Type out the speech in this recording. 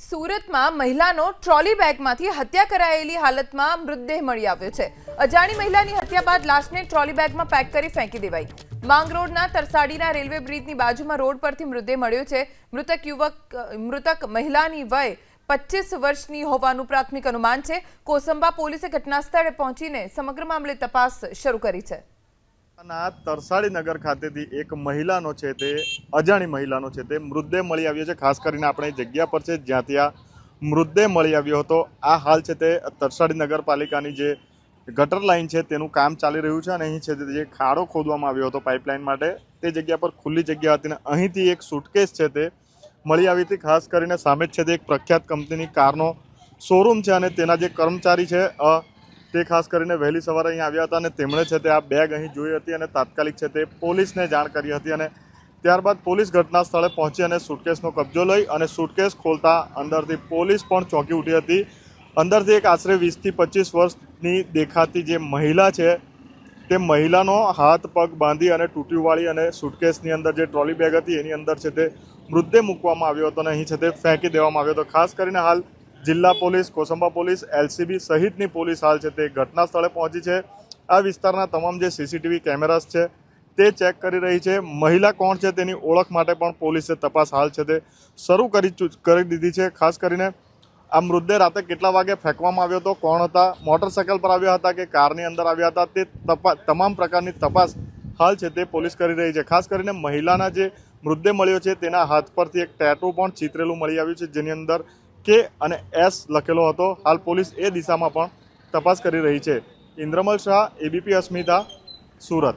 સુરતમાં મહિલાનો ટ્રોલી બેગમાંથી હત્યા કરાયેલી હાલતમાં મૃતદેહ મળી આવ્યો છે। અજાણી મહિલાની હત્યા બાદ લાશને ટ્રોલી બેગમાં પેક કરી ફેંકી દેવાઈ। માંગરોળના તરસાડીના રેલવે બ્રિજની બાજુમાં રોડ પરથી મૃતદેહ મળ્યો છે। મૃતક મહિલાની વય 25 વર્ષની હોવાનું પ્રાથમિક અનુમાન છે। કોસંબા પોલીસે ઘટના સ્થળે પહોંચીને સમગ્ર મામલે તપાસ શરૂ કરી છે। તરસાડી નગર ખાતેથી એક મહિલાનો છે તે અજાણી મહિલાનો છે તે મૃતદેહ મળી આવ્યો છે। ખાસ કરીને આપણે જગ્યા પર છે જ્યાંથી આ મૃતદેહ મળી આવ્યો હતો। આ હાલ છે તે તરસાડી નગરપાલિકાની જે ગટર લાઇન છે તેનું કામ ચાલી રહ્યું છે અને અહીં છે તે જે ખાડો ખોદવામાં આવ્યો હતો પાઇપલાઇન માટે તે જગ્યા પર ખુલ્લી જગ્યા હતી અને અહીંથી એક સુટકેસ છે તે મળી આવી હતી। ખાસ કરીને સામે જ છે તે એક પ્રખ્યાત કંપનીની કારનો શોરૂમ છે અને તેના જે કર્મચારી છે તે ખાસ કરીને વહેલી સવારે અહીં આવ્યા હતા અને તેમણે છે તે આ બેગ અહીં જોઈ હતી અને તાત્કાલિક છે તે પોલીસને જાણ કરી હતી અને ત્યારબાદ પોલીસ ઘટના સ્થળે પહોંચી અને સુટકેસનો કબજો લઈ અને સુટકેસ ખોલતા અંદરથી પોલીસ પણ ચોંકી ઉઠી હતી। અંદરથી એક આશરે 20 થી 25 વર્ષની દેખાતી જે મહિલા છે તે મહિલાનો હાથ પગ બાંધી અને ટૂંટીવાળી અને સુટકેસની અંદર જે ટ્રોલી બેગ હતી એની અંદર છે તે મૃતદેહ મૂકવામાં આવ્યો હતો અને અહીં છે તે ફેંકી દેવામાં આવ્યો હતો। ખાસ કરીને હાલ જિલ્લા પોલીસ, કોસંબા પોલીસ, એલસીબી સહિતની પોલીસ હાલ છે તે ઘટના સ્થળે પહોંચી છે। આ વિસ્તારના તમામ જે સીસીટીવી કેમેરાસ છે તે ચેક કરી રહી છે। મહિલા કોણ છે તેની ઓળખ માટે પણ પોલીસે તપાસ હાલ છે તે શરૂ કરી દીધી છે। ખાસ કરીને આ મૃતદેહ રાતે કેટલા વાગે ફેંકવામાં આવ્યો હતો, કોણ હતા, મોટરસાઇકલ પર આવ્યા હતા કે કારની અંદર આવ્યા હતા, તે તમામ પ્રકારની તપાસ હાલ છે તે પોલીસ કરી રહી છે। ખાસ કરીને મહિલાના જે મૃતદેહ મળ્યો છે તેના હાથ પરથી એક ટેટુ પણ ચિતરેલું મળી આવ્યું છે જેની અંદર કે અને એસ લખેલો હતો। હાલ પોલીસ એ દિશામાં પણ તપાસ કરી રહી છે। ઇન્દ્રમલ શાહ, એબીપી અસ્મિતા, સુરત।